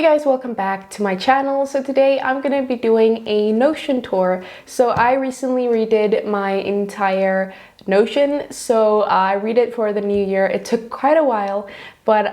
Hey guys, welcome back to my channel. So today I'm going to be doing a Notion tour. So I recently redid my entire Notion, so I read it for the new year. It took quite a while, but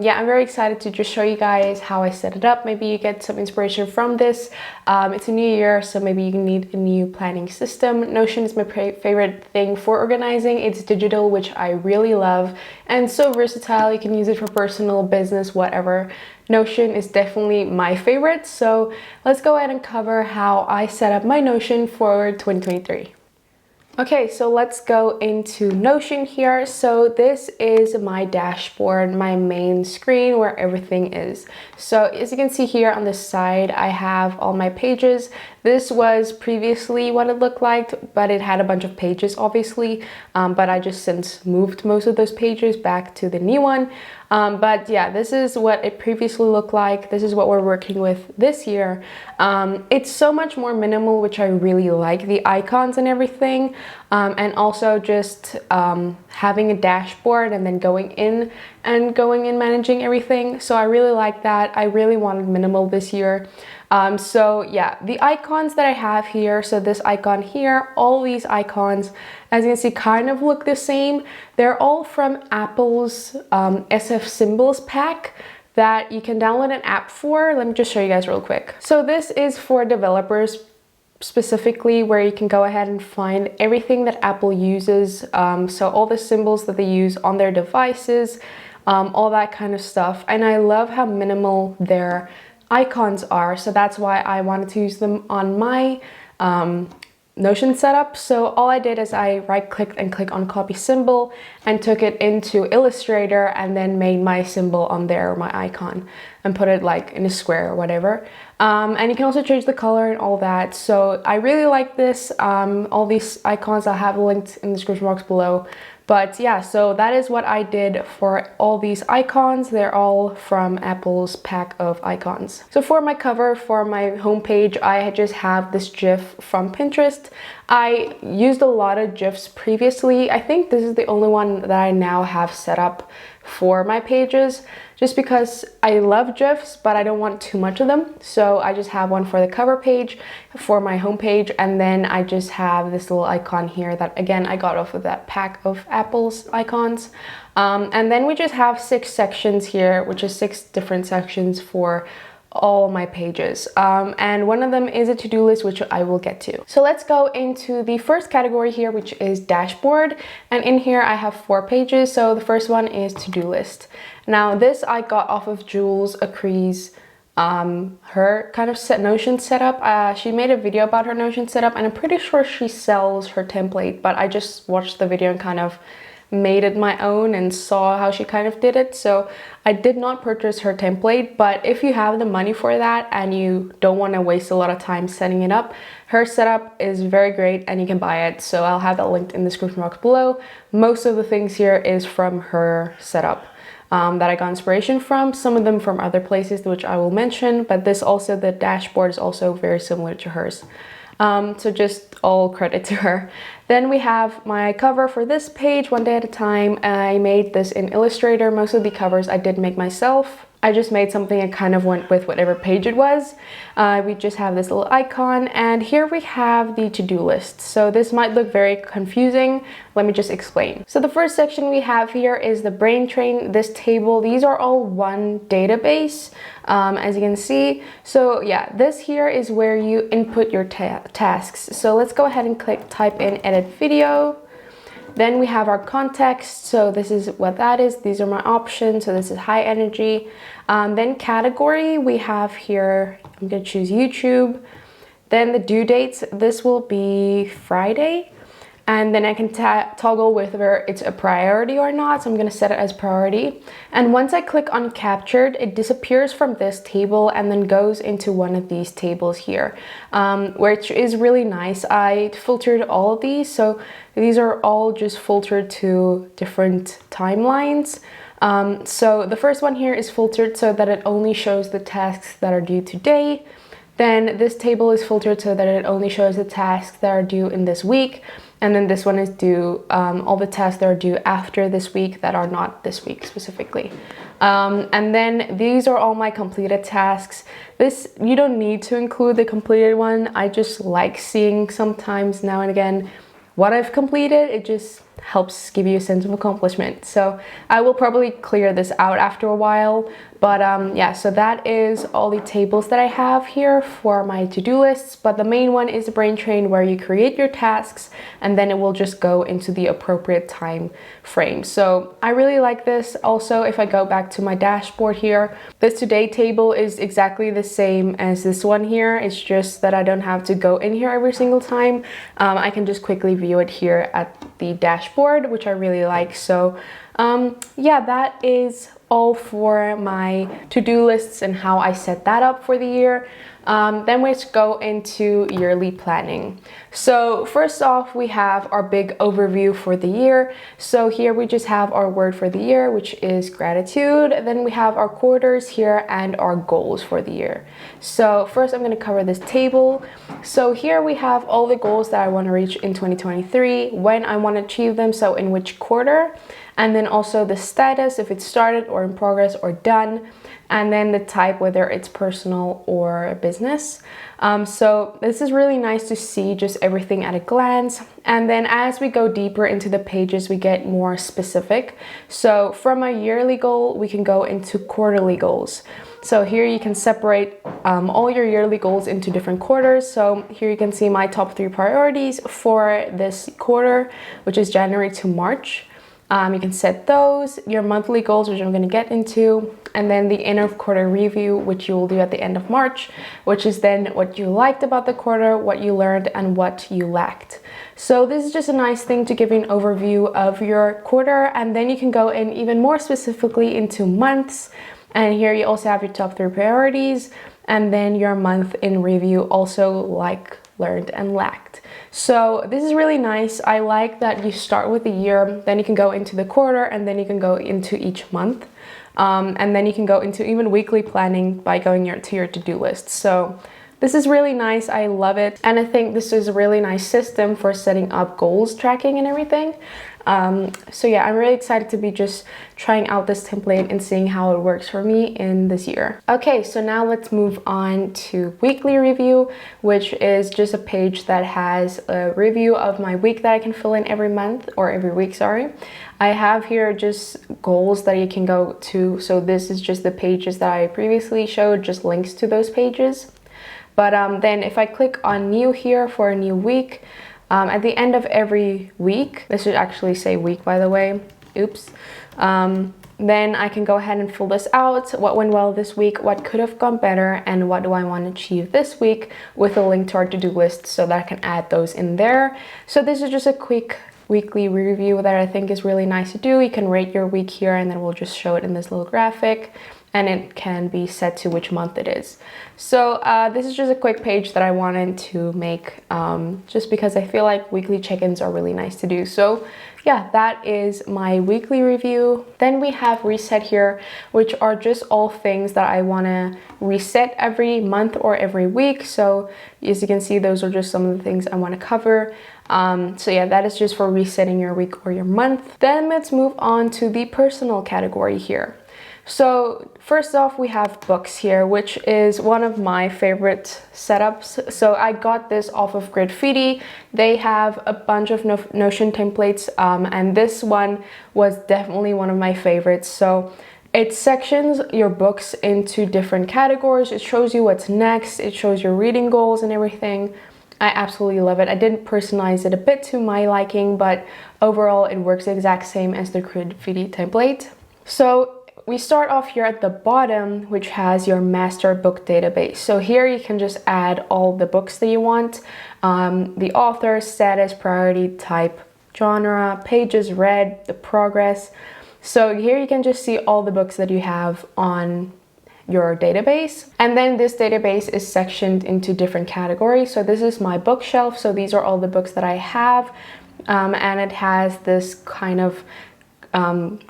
yeah, I'm very excited to just show you guys how I set it up. Maybe you get some inspiration from this. It's a new year, so maybe you need a new planning system. Notion is my favorite thing for organizing. It's digital, which I really love, and so versatile. You can use it for personal, business, whatever. Notion is definitely my favorite, so let's go ahead and cover how I set up my Notion for 2023. Okay, so let's go into Notion here. So this is my dashboard, my main screen where everything is. So as you can see here on the side, I have all my pages. This was previously what it looked like, but it had a bunch of pages obviously, but I just since moved most of those pages back to the new one. But yeah, this is what it previously looked like. This is what we're working with this year. It's so much more minimal, which I really like, the icons and everything. And also just having a dashboard and then going in managing everything. So I really like that. I really wanted minimal this year. So yeah, the icons that I have here, so this icon here, all these icons, as you can see, kind of look the same. They're all from Apple's SF Symbols pack that you can download an app for. Let me just show you guys real quick. So this is for developers specifically, where you can go ahead and find everything that Apple uses. So all the symbols that they use on their devices, all that kind of stuff. And I love how minimal their icons are, so that's why I wanted to use them on my Notion setup. So all I did is I right-clicked and clicked on copy symbol and took it into Illustrator and then made my symbol on there, my icon, and put it like in a square or whatever. And you can also change the color and all that. So I really like this. All these icons I'll have linked in the description box below. But yeah, so that is what I did for all these icons. They're all from Apple's pack of icons. So for my cover, for my homepage, I just have this GIF from Pinterest. I used a lot of GIFs previously. I think this is the only one that I now have set up for my pages, just because I love GIFs, but I don't want too much of them. So I just have one for the cover page, for my homepage, and then I just have this little icon here that, again, I got off of that pack of Apple's icons. And then we just have 6 sections here, which is 6 different sections for all my pages, and one of them is a to-do list, which I will get to. So let's go into the first category here, which is dashboard, and in here I have 4 pages. So the first one is to-do list. Now this I got off of Jules Acree's her kind of Notion setup. She made a video about her Notion setup, and I'm pretty sure she sells her template, but I just watched the video and kind of made it my own and saw how she kind of did it. So I did not purchase her template, but if you have the money for that and you don't want to waste a lot of time setting it up, her setup is very great and you can buy it. So I'll have that linked in the description box below. Most of the things here is from her setup that I got inspiration from, some of them from other places which I will mention, but this also, the dashboard is also very similar to hers. So just all credit to her. Then we have my cover for this page, One Day at a Time. I made this in Illustrator. Most of the covers I did make myself. I just made something and kind of went with whatever page it was. We just have this little icon, and here we have the to-do list. So this might look very confusing. Let me just explain. So the first section we have here is the brain train, this table. These are all one database, as you can see. So yeah, this here is where you input your tasks. So let's go ahead and type in edit video. Then we have our context, so this is what that is. These are my options, so this is high energy. Then category, we have here, I'm gonna choose YouTube. Then the due dates, this will be Friday. And then I can toggle whether it's a priority or not. So I'm gonna set it as priority. And once I click on captured, it disappears from this table and then goes into one of these tables here, which is really nice. I filtered all of these. So these are all just filtered to different timelines. So the first one here is filtered so that it only shows the tasks that are due today. Then this table is filtered so that it only shows the tasks that are due in this week. And then this one is due, all the tasks that are due after this week that are not this week specifically. And then these are all my completed tasks. This, you don't need to include the completed one. I just like seeing sometimes now and again what I've completed. It just helps give you a sense of accomplishment. So I will probably clear this out after a while, but yeah, so that is all the tables that I have here for my to-do lists. But the main one is the brain train, where you create your tasks and then it will just go into the appropriate time frame. So I really like this. Also, if I go back to my dashboard here, this today table is exactly the same as this one here. It's just that I don't have to go in here every single time. I can just quickly view it here at the dashboard, which I really like. So yeah, that is all for my to-do lists and how I set that up for the year. Then let's go into yearly planning. So first off, we have our big overview for the year. So here we just have our word for the year, which is gratitude. Then we have our quarters here and our goals for the year. So first I'm going to cover this table. So here we have all the goals that I want to reach in 2023, when I want to achieve them, so in which quarter, and then also the status, if it's started or in progress or done, and then the type, whether it's personal or business. So this is really nice to see just everything at a glance. And then as we go deeper into the pages, we get more specific. So from a yearly goal, we can go into quarterly goals. So here you can separate all your yearly goals into different quarters. So here you can see my top 3 priorities for this quarter, which is January to March. You can set those, your monthly goals, which I'm going to get into, and then the end of quarter review, which you will do at the end of March, which is then what you liked about the quarter, what you learned, and what you lacked. So this is just a nice thing to give you an overview of your quarter, and then you can go in even more specifically into months. And here you also have your top 3 priorities, and then your month in review, also like, learned, and lacked. So this is really nice. I like that you start with the year, then you can go into the quarter, and then you can go into each month. And then you can go into even weekly planning by going to your to-do list. So this is really nice. I love it. And I think this is a really nice system for setting up goals tracking and everything. So yeah, I'm really excited to be just trying out this template and seeing how it works for me in this year. Okay, so now let's move on to weekly review, which is just a page that has a review of my week that I can fill in every month, or every week, sorry. I have here just goals that you can go to. So this is just the pages that I previously showed, just links to those pages. But then if I click on new here for a new week, at the end of every week, this should actually say week, by the way, oops, then I can go ahead and fill this out. What went well this week, what could have gone better, and what do I want to achieve this week, with a link to our to-do list so that I can add those in there. So this is just a quick weekly review that I think is really nice to do. You can rate your week here, and then we'll just show it in this little graphic, and it can be set to which month it is. So this is just a quick page that I wanted to make just because I feel like weekly check-ins are really nice to do. So yeah, that is my weekly review. Then we have reset here, which are just all things that I want to reset every month or every week. So as you can see, those are just some of the things I want to cover. So yeah, that is just for resetting your week or your month. Then let's move on to the personal category here. So first off, we have books here, which is one of my favorite setups. So I got this off of Graffiti. They have a bunch of Notion templates, and this one was definitely one of my favorites. So it sections your books into different categories. It shows you what's next. It shows your reading goals and everything. I absolutely love it. I didn't personalize it a bit to my liking, but overall it works the exact same as the Graffiti template. So we start off here at the bottom, which has your master book database. So here you can just add all the books that you want, the author, status, priority, type, genre, pages read, the progress. So here you can just see all the books that you have on your database. And then this database is sectioned into different categories. So this is my bookshelf. So these are all the books that I have. And it has this kind of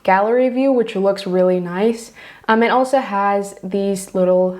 gallery view, which looks really nice. It also has these little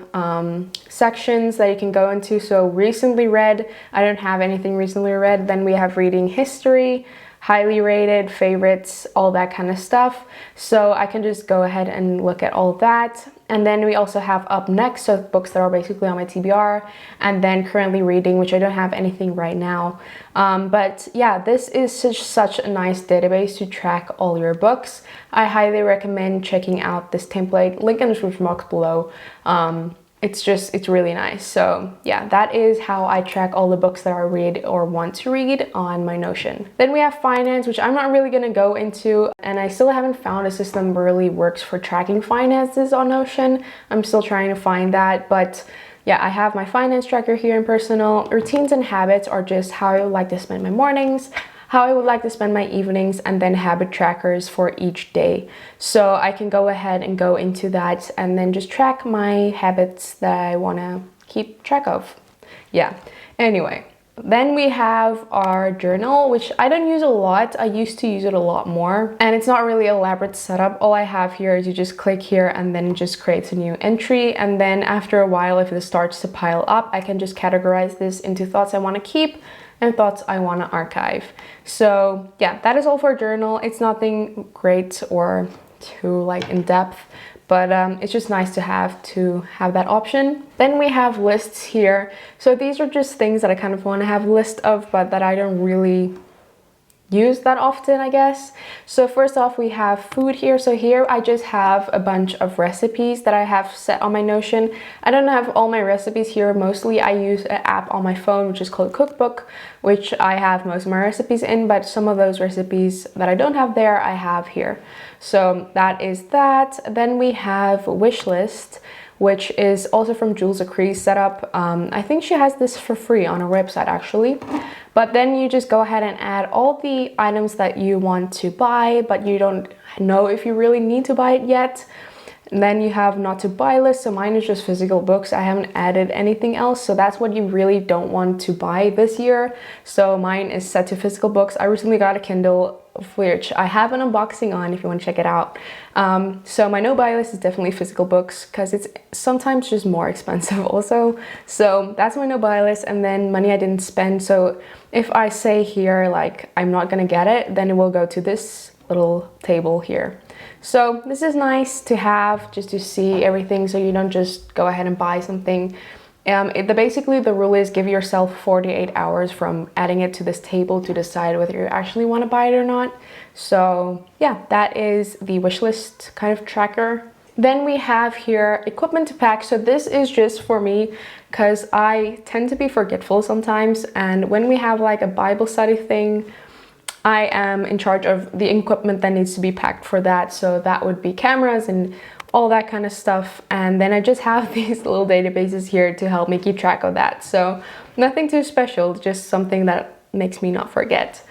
sections that you can go into. So recently read, I don't have anything recently read. Then we have reading history, highly rated, favorites, all that kind of stuff. So I can just go ahead and look at all of that. And then we also have up next, so books that are basically on my TBR, and then currently reading, which I don't have anything right now. But yeah, this is such a nice database to track all your books. I highly recommend checking out this template, link in the description box below. It's really nice. So yeah, that is how I track all the books that I read or want to read on my Notion. Then we have finance, which I'm not really gonna go into, and I still haven't found a system that really works for tracking finances on Notion. I'm still trying to find that, but yeah, I have my finance tracker here in personal. Routines and habits are just how I would like to spend my mornings, how I would like to spend my evenings, and then habit trackers for each day. So I can go ahead and go into that and then just track my habits that I want to keep track of. Yeah, anyway. Then we have our journal, which I don't use a lot. I used to use it a lot more, and it's not really elaborate setup. All I have here is you just click here and then it just creates a new entry. And then after a while, if this starts to pile up, I can just categorize this into thoughts I want to keep and thoughts I want to archive. So yeah, that is all for a journal. It's nothing great or too like in depth, but it's just nice to have that option. Then we have lists here. So these are just things that I kind of want to have a list of, but that I don't really use that often, I guess. So first off, we have food here. So here I just have a bunch of recipes that I have set on my Notion. I don't have all my recipes here. Mostly I use an app on my phone which is called Cookbook, which I have most of my recipes in, but some of those recipes that I don't have there, I have here. So that is that. Then we have wish list, which is also from Jules Acree's setup. I think she has this for free on her website actually. But then you just go ahead and add all the items that you want to buy, but you don't know if you really need to buy it yet. And then you have not to buy list. So mine is just physical books. I haven't added anything else. So that's what you really don't want to buy this year. So mine is set to physical books. I recently got a Kindle, which I have an unboxing on if you want to check it out. So my no buy list is definitely physical books because it's sometimes just more expensive also. So that's my no buy list. And then money I didn't spend. So if I say here like I'm not gonna get it, then it will go to this little table here. So this is nice to have just to see everything, so you don't just go ahead and buy something. Basically the rule is give yourself 48 hours from adding it to this table to decide whether you actually want to buy it or not. So yeah, that is the wish list kind of tracker. Then we have here equipment to pack. So this is just for me because I tend to be forgetful sometimes, and when we have like a Bible study thing, I am in charge of the equipment that needs to be packed for that. So that would be cameras and all that kind of stuff. And then I just have these little databases here to help me keep track of that. So nothing too special, just something that makes me not forget.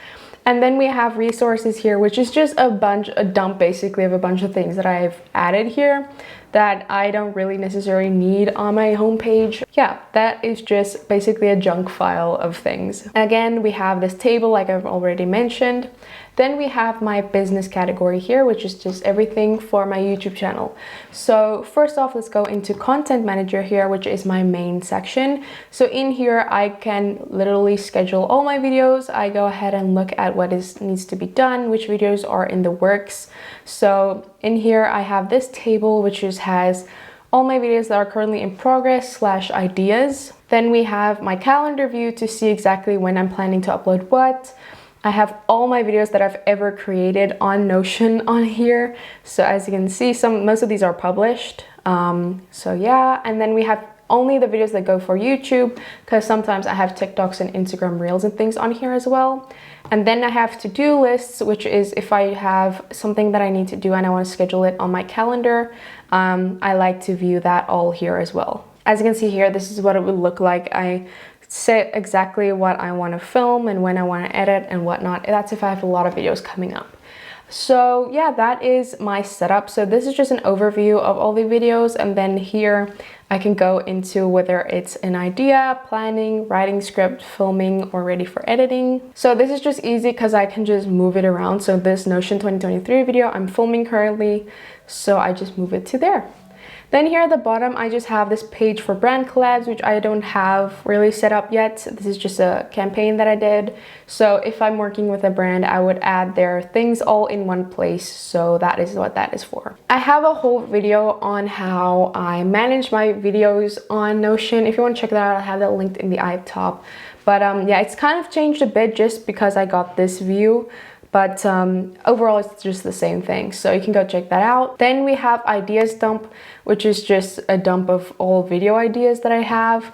And then we have resources here, which is just a dump basically of a bunch of things that I've added here that I don't really necessarily need on my homepage. Yeah, that is just basically a junk file of things. Again, we have this table like I've already mentioned. Then we have my business category here, which is just everything for my YouTube channel. So first off, let's go into Content Manager here, which is my main section. So in here, I can literally schedule all my videos. I go ahead and look at what needs to be done, which videos are in the works. So in here, I have this table, which just has all my videos that are currently in progress / ideas. Then we have my calendar view to see exactly when I'm planning to upload what. I have all my videos that I've ever created on Notion on here. So as you can see, most of these are published. So yeah, and then we have only the videos that go for YouTube, because sometimes I have TikToks and Instagram Reels and things on here as well. And then I have to-do lists, which is if I have something that I need to do and I want to schedule it on my calendar, I like to view that all here as well. As you can see here, this is what it would look like. I set exactly what I want to film and when I want to edit and whatnot. That's if I have a lot of videos coming up. So yeah, that is my setup. So this is just an overview of all the videos, and then here I can go into whether it's an idea, planning, writing script, filming, or ready for editing. So this is just easy because I can just move it around. So this Notion 2023 video I'm filming currently, so I just move it to there. Then here at the bottom, I just have this page for brand collabs, which I don't have really set up yet. This is just a campaign that I did. So if I'm working with a brand, I would add their things all in one place. So that is what that is for. I have a whole video on how I manage my videos on Notion. If you want to check that out, I'll have that linked in the eye up top. But yeah, it's kind of changed a bit just because I got this view. But overall, it's just the same thing. So you can go check that out. Then we have ideas dump, which is just a dump of all video ideas that I have,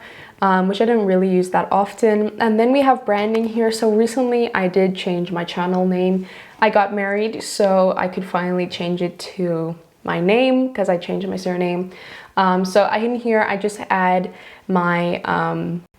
which I don't really use that often. And then we have branding here. So recently I did change my channel name. I got married, so I could finally change it to my name because I changed my surname. So in here, I just add my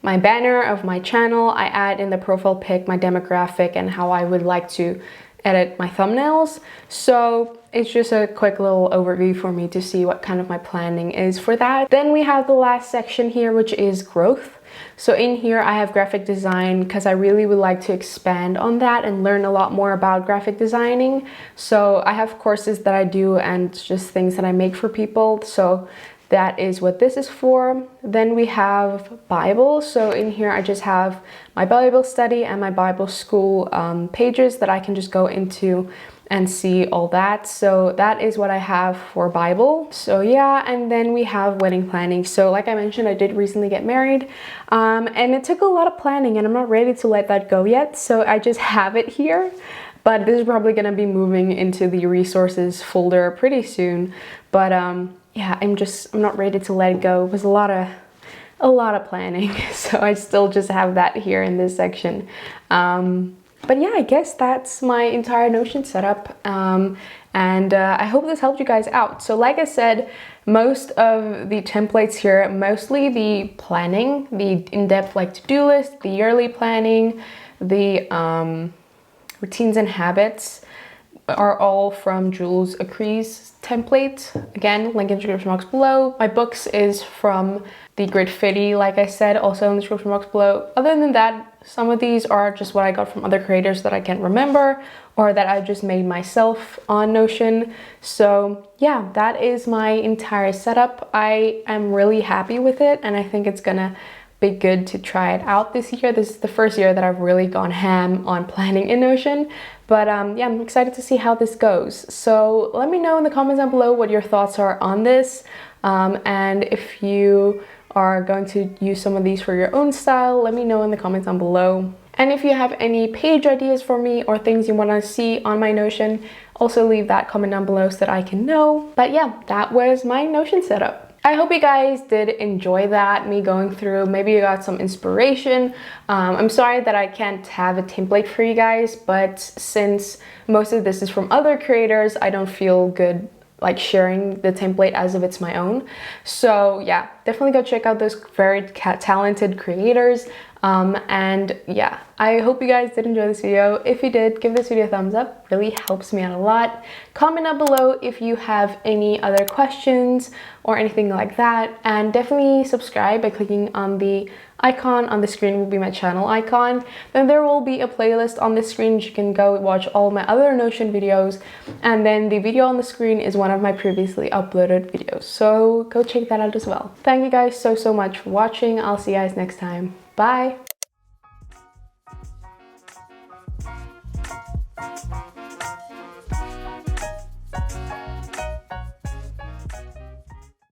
my banner of my channel. I add in the profile pic my demographic and how I would like to edit my thumbnails. So it's just a quick little overview for me to see what kind of my planning is for that. Then we have the last section here, which is growth. So in here I have graphic design because I really would like to expand on that and learn a lot more about graphic designing. So I have courses that I do and just things that I make for people. So that is what this is for. Then we have Bible. So in here I just have my Bible study and my Bible school pages that I can just go into and see all that. So that is what I have for Bible. So yeah, and then we have wedding planning. So like I mentioned, I did recently get married and it took a lot of planning and I'm not ready to let that go yet. So I just have it here. But this is probably gonna be moving into the resources folder pretty soon. But yeah, I'm not ready to let it go. It was a lot of planning. So I still just have that here in this section. But yeah, I guess that's my entire Notion setup. And I hope this helped you guys out. So like I said, most of the templates here, mostly the planning, the in-depth like to-do list, the yearly planning, the routines and habits are all from Jules Acree's template. Again, link in the description box below. My books is from the Gridfitty, like I said, also in the description box below. Other than that, some of these are just what I got from other creators that I can't remember or that I just made myself on Notion. So yeah, that is my entire setup. I am really happy with it and I think it's gonna be good to try it out this year. This is the first year that I've really gone ham on planning in Notion. But yeah, I'm excited to see how this goes. So let me know in the comments down below what your thoughts are on this. And if you are going to use some of these for your own style, let me know in the comments down below. And if you have any page ideas for me or things you want to see on my Notion, also leave that comment down below so that I can know. But yeah, that was my Notion setup. I hope you guys did enjoy that, me going through. Maybe you got some inspiration. I'm sorry that I can't have a template for you guys, but since most of this is from other creators, I don't feel good like sharing the template as if it's my own. So yeah, definitely go check out those very talented creators. And yeah, I hope you guys did enjoy this video. If you did, give this video a thumbs up, really helps me out a lot. Comment down below if you have any other questions or anything like that, and definitely subscribe by clicking on the icon on the screen. Will be my channel icon. Then there will be a playlist on the screen. You can go watch all my other Notion videos, and then the video on the screen is one of my previously uploaded videos, so go check that out as well. Thank you guys so much for watching. I'll see you guys next time. Bye.